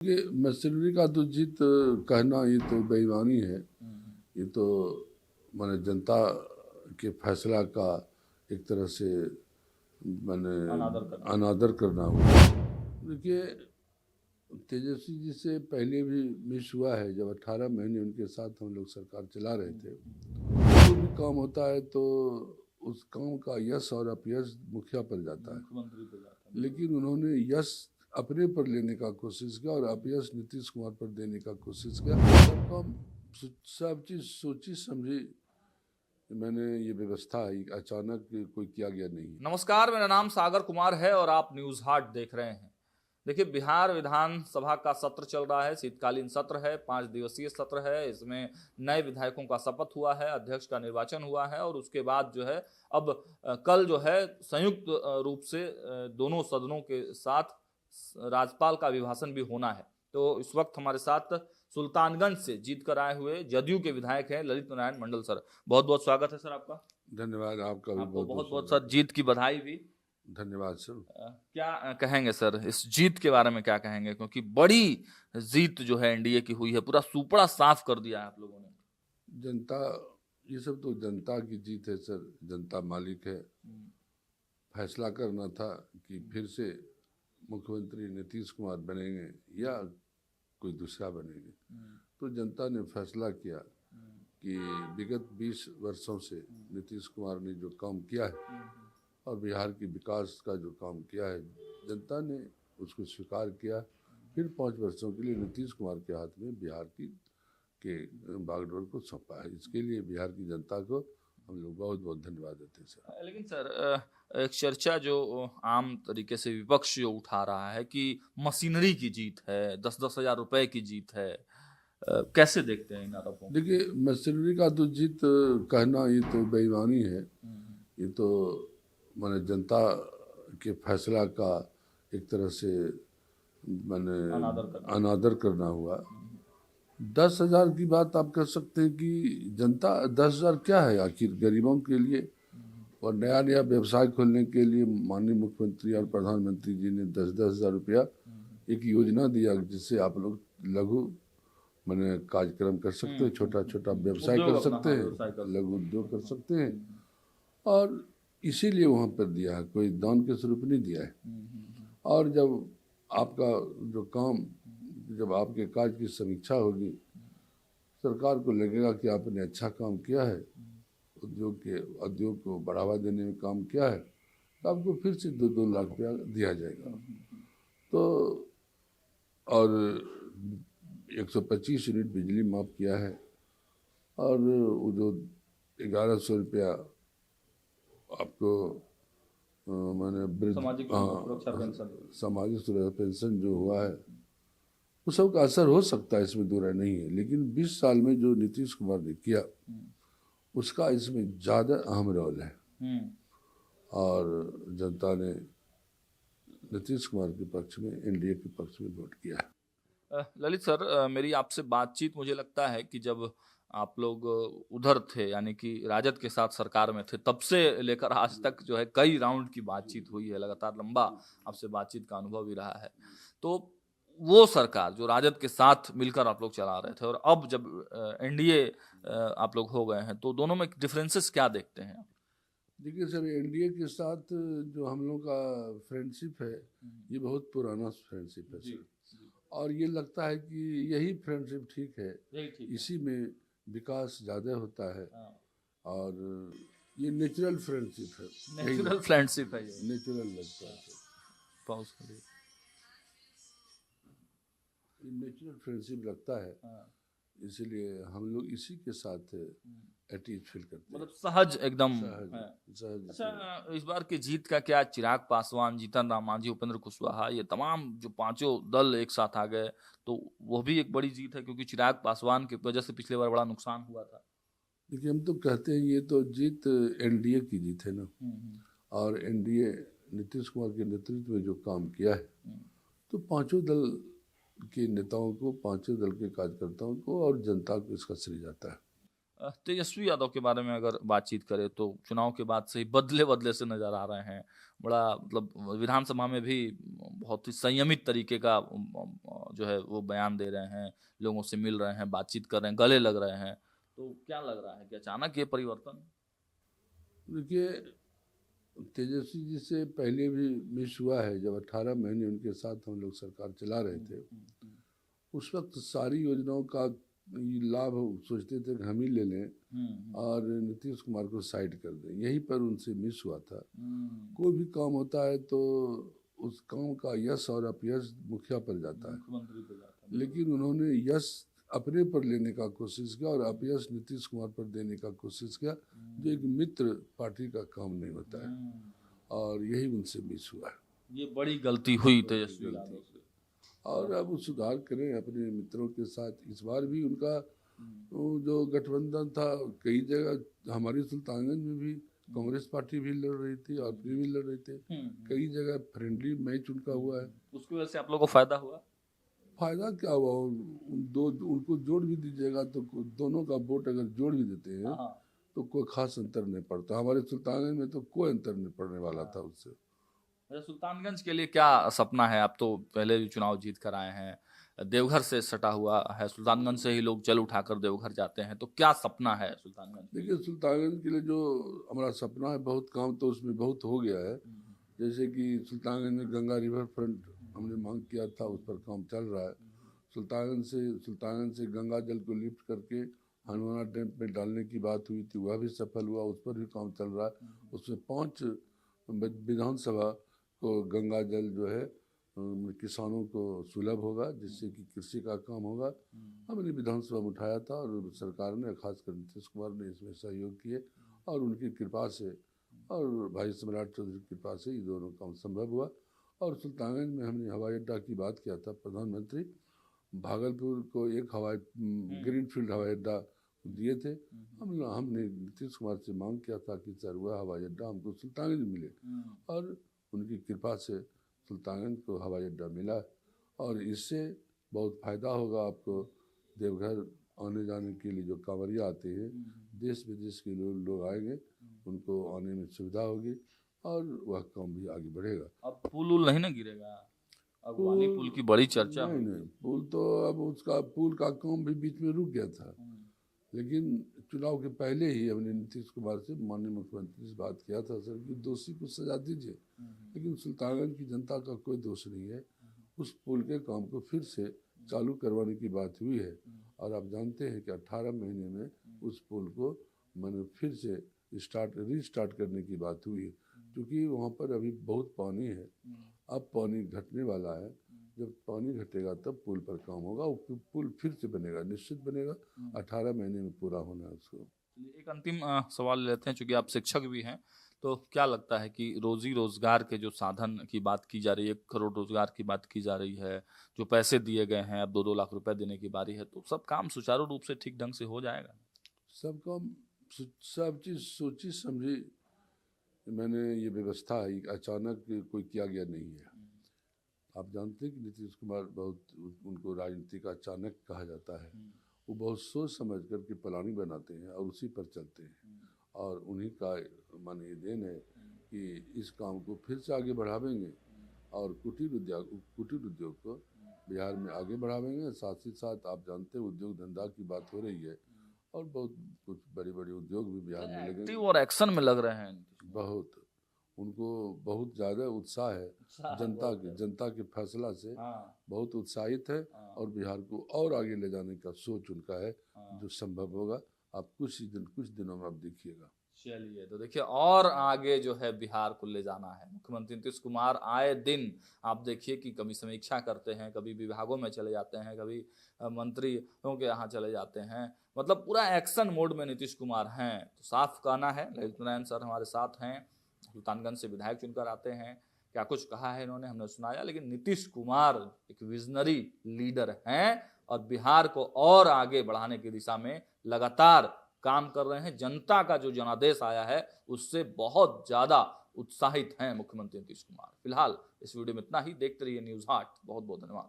ये मशीनरी का तो जीत कहना ये तो बेईमानी है। ये तो माने जनता के फैसला का एक तरह से माने अनादर करना हुआ। देखिए, तेजस्वी जी से पहले भी मिस हुआ है। जब 18 महीने उनके साथ हम लोग सरकार चला रहे थे, जो भी काम होता है तो उस काम का यश और अपयश मुखिया पर जाता है, लेकिन उन्होंने यश अपने पर लेने का कोशिश किया और अपयश नीतीश कुमार पर देने का कोशिश किया। सब काम सब चीज़ सोची समझी मैंने ये व्यवस्था अचानक कोई किया गया नहीं है। नमस्कार, मेरा नाम सागर कुमार है और आप न्यूज हाट देख रहे हैं। देखिए, बिहार विधानसभा का सत्र चल रहा है। शीतकालीन सत्र है, 5 दिवसीय सत्र है। इसमें नए विधायकों का शपथ हुआ है, अध्यक्ष का निर्वाचन हुआ है और उसके बाद जो है अब कल जो है संयुक्त रूप से दोनों सदनों के साथ राज्यपाल का अभिभाषण भी होना है। तो इस वक्त हमारे साथ सुल्तानगंज से जीत कर आए हुए जदयू के विधायक हैं ललित नारायण मंडल सर। बहुत बहुत स्वागत है सर आपका। धन्यवाद, आपका भी आपको बहुत बहुत बहुत स्वागत सर जीत की बधाई भी। है। धन्यवाद सर। क्या कहेंगे सर इस जीत के बारे में, क्या कहेंगे? क्योंकि बड़ी जीत जो है एनडीए की हुई है, पूरा सुपड़ा साफ कर दिया है आप लोगों ने। जनता, ये सब तो जनता की जीत है सर। जनता मालिक है। फैसला करना था कि फिर से मुख्यमंत्री नीतीश कुमार बनेंगे या कोई दूसरा बनेंगे। तो जनता ने फैसला किया कि विगत 20 वर्षों से नीतीश कुमार ने जो काम किया है और बिहार की विकास का जो काम किया है, जनता ने उसको स्वीकार किया। फिर 5 वर्षों के लिए नीतीश कुमार के हाथ में बिहार के बागडोर को सौंपा है। इसके लिए बिहार की जनता को हम लोग बहुत बहुत धन्यवाद देते हैं सर। लेकिन सर एक चर्चा जो आम तरीके से विपक्ष जो उठा रहा है कि मशीनरी की जीत है, 10-10 हजार रुपए की जीत है। कैसे देखते हैं इन आरोपों? देखिए, मशीनरी का तो जीत कहना ये तो बेईमानी है। ये तो माने जनता के फैसला का एक तरह से माने अनादर करना हुआ। 10,000 की बात आप कर सकते हैं कि जनता 10,000 क्या है आखिर गरीबों के लिए। और नया नया व्यवसाय खोलने के लिए माननीय मुख्यमंत्री और प्रधानमंत्री जी ने 10-10 हज़ार रुपया एक योजना दिया, जिससे आप लोग लघु मैंने कार्यक्रम कर सकते हैं, छोटा छोटा व्यवसाय कर सकते हैं, लघु उद्योग कर सकते हैं। और इसीलिए वहाँ पर दिया है, कोई दान के स्वरूप नहीं दिया है। और जब आपका जो काम, जब आपके कार्य की समीक्षा होगी, सरकार को लगेगा कि आपने अच्छा काम किया है, उद्योग को बढ़ावा देने में काम किया है, तो आपको फिर से 2-2 लाख रुपया दिया जाएगा। तो और 125 यूनिट बिजली माफ किया है और वो जो 1100 रुपया आपको मैंने सामाजिक सुरक्षा पेंशन जो हुआ है, वो सब का असर हो सकता है, इसमें दो राय नहीं है। लेकिन 20 साल में जो नीतीश कुमार ने किया, उसका इसमें ज़्यादा अहम रोल है। और जनता ने नीतीश कुमार के पक्ष में, एनडीए के पक्ष में वोट किया है। ललित सर, मेरी आपसे बातचीत, मुझे लगता है कि जब आप लोग उधर थे, यानी कि राजद के साथ सरकार में थे, तब से लेकर आज तक जो है कई राउंड की बातचीत हुई है, लगातार लंबा आपसे बातचीत का अनुभव भी रहा है। तो वो सरकार जो राजद के साथ मिलकर आप लोग चला रहे थे और अब जब एनडीए आप लोग हो गए हैं, तो दोनों में डिफरेंसेस क्या देखते हैं? देखिए सर, एनडीए के साथ जो हम लोग का फ्रेंडशिप है, ये बहुत पुराना फ्रेंडशिप है सर। और ये लगता है कि यही फ्रेंडशिप ठीक है, इसी में विकास ज़्यादा होता है। और ये नेचुरल फ्रेंडशिप है, नेचुरल फ्रेंडशिप है, ये नेचुरल लगता है सर। पॉज करिए। ये नेचुरल फ्रेंडशिप लगता है, इसीलिए हम लोग इसी के साथ एटीज फील करते हैं, मतलब सहज एकदम सहज। अच्छा, इस बार की जीत का क्या, चिराग पासवान, जीतन राम मांझी, उपेंद्र कुशवाहा, ये तमाम जो पांचों दल एक साथ आ गए, तो वो भी एक बड़ी जीत है, क्योंकि चिराग पासवान की वजह से पिछले बार बड़ा नुकसान हुआ था। देखिए, हम तो कहते हैं ये तो जीत एनडीए की जीत है ना। और एनडीए नीतीश कुमार के नेतृत्व में जो काम किया है, तो पांचों दल के नेताओं को, पांचों दल के कार्यकर्ताओं को और जनता को इसका श्रेय जाता है। तेजस्वी यादव के बारे में अगर बातचीत करें तो चुनाव के बाद से ही बदले बदले से नजर आ रहे हैं। बड़ा मतलब विधानसभा में भी बहुत ही संयमित तरीके का जो है वो बयान दे रहे हैं, लोगों से मिल रहे हैं, बातचीत कर रहे हैं, गले लग रहे हैं। तो क्या लग रहा है कि अचानक ये परिवर्तन? देखिए, तेजस्वी जी से पहले भी मिस हुआ है। जब 18 महीने उनके साथ हम लोग सरकार चला रहे थे, उस वक्त सारी योजनाओं का लाभ सोचते थे कि हम ही ले लें और नीतीश कुमार को साइड कर दें। यहीं पर उनसे मिस हुआ था। कोई भी काम होता है तो उस काम का यश और अपयश मुखिया पर जाता है, मुख्यमंत्री पे जाता है। लेकिन उन्होंने यश अपने पर लेने का कोशिश किया और अपयश नीतीश कुमार पर देने का कोशिश किया, जो एक मित्र पार्टी का काम नहीं होता है, और यही उनसे मिस हुआ है। ये बड़ी गलती हुई तेजस्वी यादव से। और अब वो सुधार करें अपने मित्रों के साथ। इस बार भी उनका वो जो गठबंधन था, कई जगह हमारी सुल्तानगंज में भी कांग्रेस पार्टी भी लड़ रही थी और भी लड़ रहे थे। कई जगह फ्रेंडली मैच उनका हुआ है। उसकी वजह से आप लोगों को फायदा हुआ? फायदा क्या हुआ, उनको जोड़ भी दीजिएगा तो दोनों का वोट अगर जोड़ भी देते हैं तो कोई खास अंतर नहीं पड़ता। हमारे सुल्तानगंज में तो कोई अंतर नहीं पड़ने वाला था उससे। सुल्तानगंज के लिए क्या सपना है? आप तो पहले भी चुनाव जीत कर आए हैं, देवघर से सटा हुआ है, सुल्तानगंज से ही लोग जल उठाकर देवघर जाते हैं, तो क्या सपना है सुल्तानगंज? देखिए, सुल्तानगंज के लिए जो हमारा सपना है, बहुत काम तो उसमें बहुत हो गया है। जैसे कि सुल्तानगंज में गंगा रिवर फ्रंट हमने मांग किया था, उस पर काम चल रहा है। सुल्तानगंज से गंगा जल को लिफ्ट करके हनुमाना डैम में डालने की बात हुई थी, वह भी सफल हुआ, उस पर भी काम चल रहा है। उसमें 5 विधानसभा को गंगा जल जो है किसानों को सुलभ होगा, जिससे कि कृषि का काम होगा। हमने विधानसभा में उठाया था और सरकार ने, खासकर नीतीश कुमार ने इसमें सहयोग किए और उनकी कृपा से और भाई सम्राट चौधरी की कृपा से ये दोनों काम संभव हुआ। और सुल्तानगंज में हमने हवाई अड्डा की बात किया था। प्रधानमंत्री भागलपुर को एक ग्रीनफील्ड हवाई अड्डा दिए थे। हमने नीतीश कुमार से मांग किया था कि सर वह हवाई अड्डा हमको सुल्तानगंज मिले, और उनकी कृपा से सुल्तानगंज को हवाई अड्डा मिला। और इससे बहुत फ़ायदा होगा आपको। देवघर आने जाने के लिए जो कांवरिया आते हैं, देश विदेश के लोग आएंगे, उनको आने में सुविधा होगी और वह काम भी आगे बढ़ेगा। अब पुल नहीं ना गिरेगा? अगवानी पुल की बड़ी चर्चा। नहीं, पुल तो अब उसका पुल का काम भी बीच में रुक गया था, लेकिन चुनाव के पहले ही हमने नीतीश कुमार से, माननीय मुख्यमंत्री से बात किया था, सर कि दोषी को सजा दीजिए, लेकिन सुल्तानगंज की जनता का कोई दोष नहीं है। उस पुल के काम को फिर से चालू करवाने की बात हुई है, और आप जानते हैं कि 18 महीने में उस पुल को मैंने फिर से रीस्टार्ट करने की बात हुई है, क्योंकि वहाँ पर अभी बहुत पानी है। अब पानी घटने वाला है, जब पानी घटेगा तब पुल पर काम होगा। वो पुल फिर से बनेगा, निश्चित बनेगा। 18 महीने में पूरा होना है उसको। एक अंतिम सवाल लेते हैं, चूंकि आप शिक्षक भी हैं, तो क्या लगता है कि रोजी रोजगार के जो साधन की बात की जा रही है, 1 करोड़ रोजगार की बात की जा रही है, जो पैसे दिए गए हैं, अब 2-2 लाख रुपए देने की बारी है, तो सब काम सुचारू रूप से ठीक ढंग से हो जाएगा? सब काम, सब चीज़ सोची समझी मैंने ये व्यवस्था है, अचानक कोई किया गया नहीं है। आप जानते हैं कि नीतीश कुमार बहुत, उनको राजनीति का चाणक्य कहा जाता है। वो बहुत सोच समझ कर के प्लानिंग बनाते हैं और उसी पर चलते हैं, और उन्हीं का माने देन है कि इस काम को फिर से आगे बढ़ावेंगे और कुटीर उद्योग को बिहार में आगे बढ़ावेंगे। साथ ही साथ आप जानते हैं उद्योग धंधा की बात हो रही है, और बहुत कुछ बड़े बड़े उद्योग भी बिहार में लगेंगे। और एक्शन में लग रहे हैं बहुत, उनको बहुत ज़्यादा उत्साह है जनता के फैसला से बहुत उत्साहित है, और बिहार को और आगे ले जाने का सोच उनका है, जो संभव होगा। आप कुछ दिनों में आप देखिएगा। चलिए, तो देखिए, और आगे जो है बिहार को ले जाना है। मुख्यमंत्री नीतीश कुमार आए दिन आप देखिए कि कभी समीक्षा करते हैं, कभी विभागों में चले जाते हैं, कभी मंत्रियों के यहाँ चले जाते हैं, मतलब पूरा एक्शन मोड में नीतीश कुमार हैं। तो साफ कहना है, ललित नारायण सर हमारे साथ हैं, सुल्तानगंज से विधायक चुनकर आते हैं। क्या कुछ कहा है इन्होंने, हमने सुनाया, लेकिन नीतीश कुमार एक विजनरी लीडर हैं और बिहार को और आगे बढ़ाने की दिशा में लगातार काम कर रहे हैं। जनता का जो जनादेश आया है उससे बहुत ज्यादा उत्साहित हैं मुख्यमंत्री नीतीश कुमार। फिलहाल इस वीडियो में इतना ही। देखते रहिए न्यूज़ 8। बहुत बहुत धन्यवाद।